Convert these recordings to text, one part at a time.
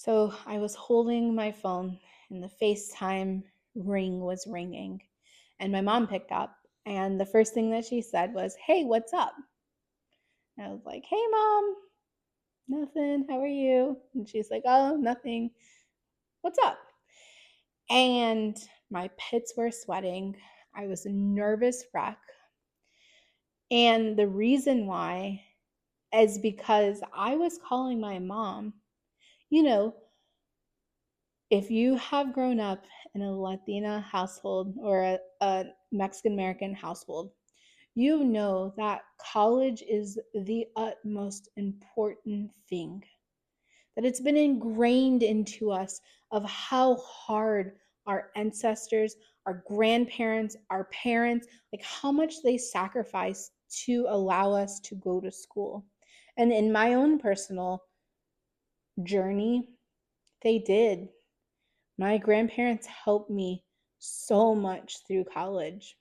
So I was holding my phone and the FaceTime ring was ringing. And my mom picked up. And the first thing that she said was, "Hey, what's up?" And I was like, "Hey, mom, nothing. How are you?" And she's like, "Oh, nothing. What's up?" And my pits were sweating. I was a nervous wreck. And the reason why is because I was calling my mom. You know, if you have grown up in a Latina household or a Mexican American household, you know that college is the utmost important thing. That it's been ingrained into us of how hard our ancestors, our grandparents, our parents, like how much they sacrificed to allow us to go to school. And in my own personal journey, they did. My grandparents helped me so much through college.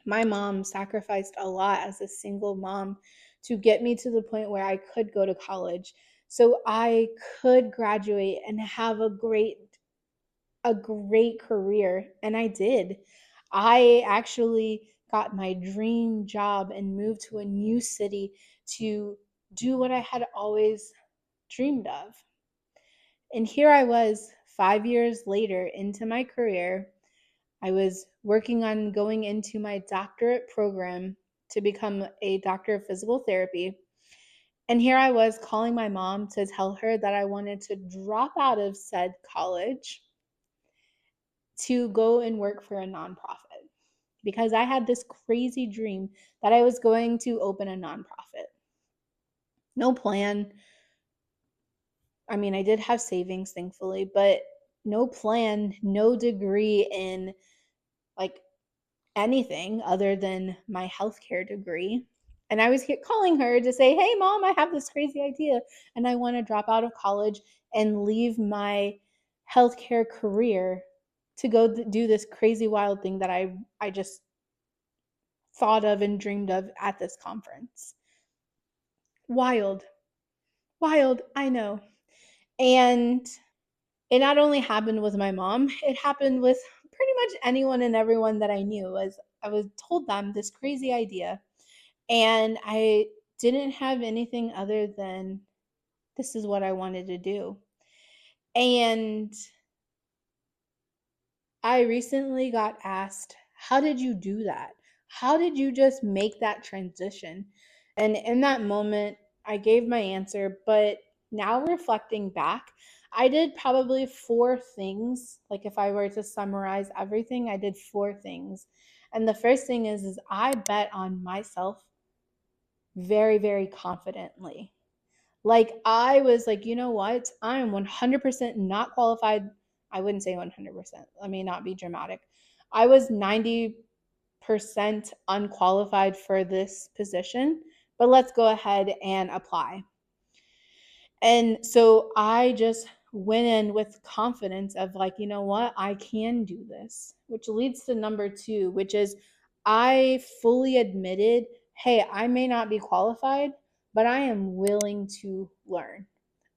My mom sacrificed a lot as a single mom to get me to the point where I could go to college so I could graduate and have a great career, and I did. I actually got my dream job and moved to a new city to do what I had always dreamed of. And here I was 5 years later into my career. I was working on going into my doctorate program to become a doctor of physical therapy. And here I was calling my mom to tell her that I wanted to drop out of said college to go and work for a nonprofit because I had this crazy dream that I was going to open a nonprofit. No plan. I mean, I did have savings, thankfully, but no plan, no degree in like anything other than my healthcare degree. And I was calling her to say, "Hey, mom, I have this crazy idea and I want to drop out of college and leave my healthcare career to go do this crazy wild thing that I just thought of and dreamed of at this conference." Wild, wild, I know. And it not only happened with my mom, it happened with pretty much anyone and everyone that I knew. As I was told them this crazy idea, and I didn't have anything other than this is what I wanted to do. And I recently got asked, "How did you do that? How did you just make that transition?" And in that moment, I gave my answer, but now reflecting back, I did probably four things. Like if I were to summarize everything, I did four things. And the first thing is I bet on myself very, very confidently. Like I was like, you know what? I am 100% not qualified. I wouldn't say 100%. Let me not be dramatic. I was 90% unqualified for this position, but let's go ahead and apply. And so I just went in with confidence of like, you know what? I can do this, which leads to number two, which is I fully admitted, hey, I may not be qualified, but I am willing to learn.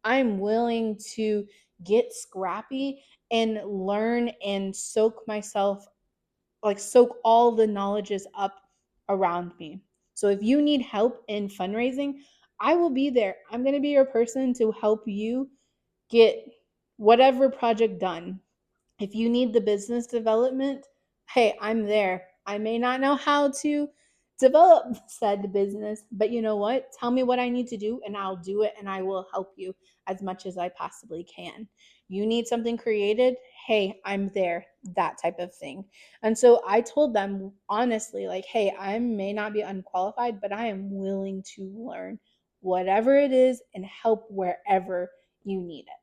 I'm willing to get scrappy and learn and soak myself, like soak all the knowledges up around me. So if you need help in fundraising, I will be there. I'm going to be your person to help you get whatever project done. If you need the business development, hey, I'm there. I may not know how to develop said business, but you know what? Tell me what I need to do and I'll do it and I will help you as much as I possibly can. You need something created? Hey, I'm there. That type of thing. And so I told them honestly, like, hey, I may not be unqualified, but I am willing to learn whatever it is and help wherever you need it.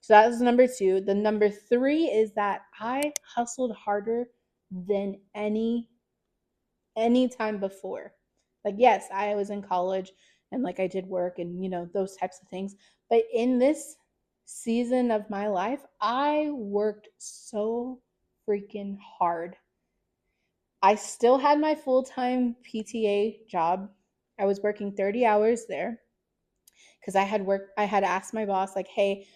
So that was number two. The number three is that I hustled harder than any time before. Like, yes, I was in college and like I did work and those types of things. But in this season of my life, I worked so freaking hard. I still had my full-time PTA job. I was working 30 hours there because I had asked my boss like, "Hey,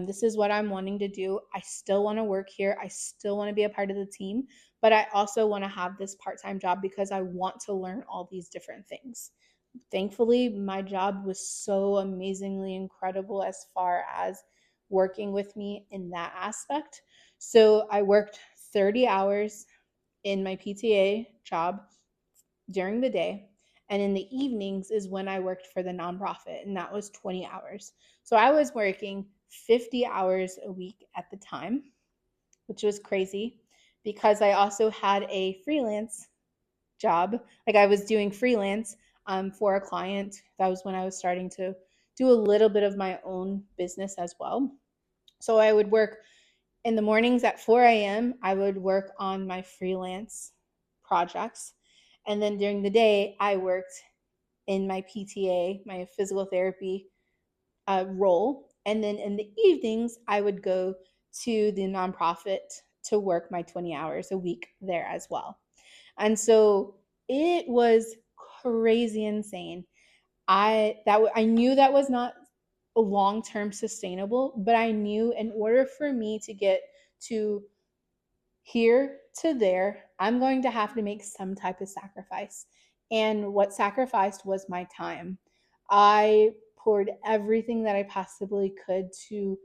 This is what I'm wanting to do. I still want to work here. I still want to be a part of the team, but I also want to have this part-time job because I want to learn all these different things. Thankfully, my job was so amazingly incredible as far as working with me in that aspect. So I worked 30 hours in my PTA job during the day. And in the evenings is when I worked for the nonprofit, and that was 20 hours. So I was working 50 hours a week at the time, which was crazy because I also had a freelance job. Like I was doing freelance for a client. That was when I was starting to do a little bit of my own business as well. So I would work in the mornings at 4 a.m. I would work on my freelance projects. And then during the day, I worked in my PTA, my physical therapy role. And then in the evenings, I would go to the nonprofit to work my 20 hours a week there as well. And so it was crazy insane. I knew that was not long-term sustainable, but I knew in order for me to get to here to there, I'm going to have to make some type of sacrifice. And what sacrificed was my time. I poured everything that I possibly could to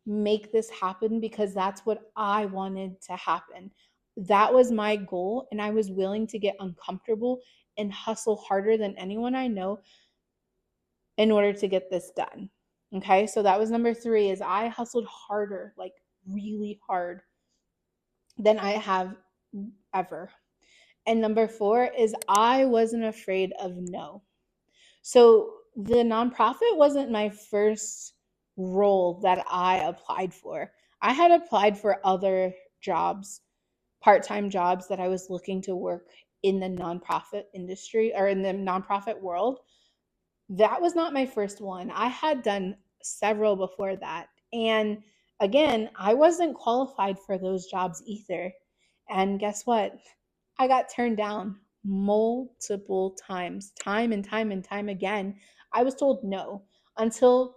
make this happen because that's what I wanted to happen. That was my goal, and I was willing to get uncomfortable and hustle harder than anyone I know in order to get this done. Okay, so that was number 3 is I hustled harder, like really hard than I have ever. And number 4 is I wasn't afraid of no. So the nonprofit wasn't my first role that I applied for. I had applied for other jobs, part-time jobs that I was looking to work in the nonprofit industry or in the nonprofit world. That was not my first one. I had done several before that. And again, I wasn't qualified for those jobs either. And guess what? I got turned down multiple times, time and time and time again. I was told no until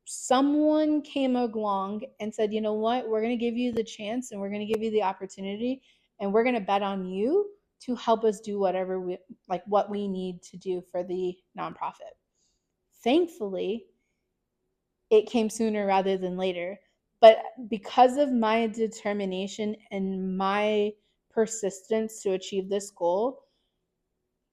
someone came along and said, you know what, we're going to give you the chance and we're going to give you the opportunity and we're going to bet on you to help us do whatever we like what we need to do for the nonprofit. Thankfully, it came sooner rather than later. But because of my determination and my persistence to achieve this goal,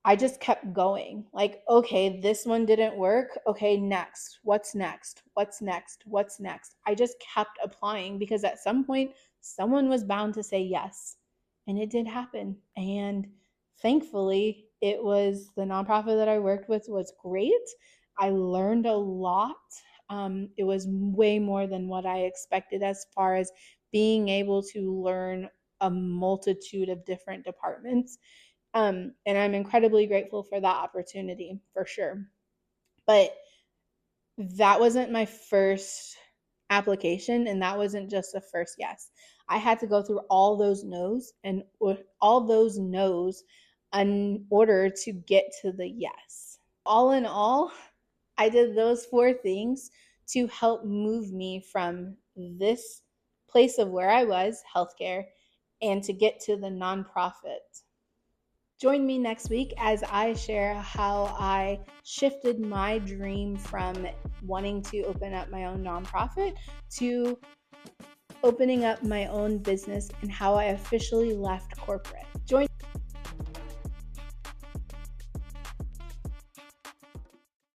I just kept going. Like, okay, this one didn't work. Okay, next. What's next? What's next? What's next? I just kept applying because at some point, someone was bound to say yes. And it did happen. And thankfully, it was the nonprofit that I worked with was great. I learned a lot. It was way more than what I expected as far as being able to learn a multitude of different departments. And I'm incredibly grateful for that opportunity for sure. But that wasn't my first application, and that wasn't just the first yes. I had to go through all those no's and all those no's in order to get to the yes. All in all, I did those 4 things to help move me from this place of where I was, healthcare, and to get to the nonprofit. Join me next week as I share how I shifted my dream from wanting to open up my own nonprofit to opening up my own business and how I officially left corporate. Join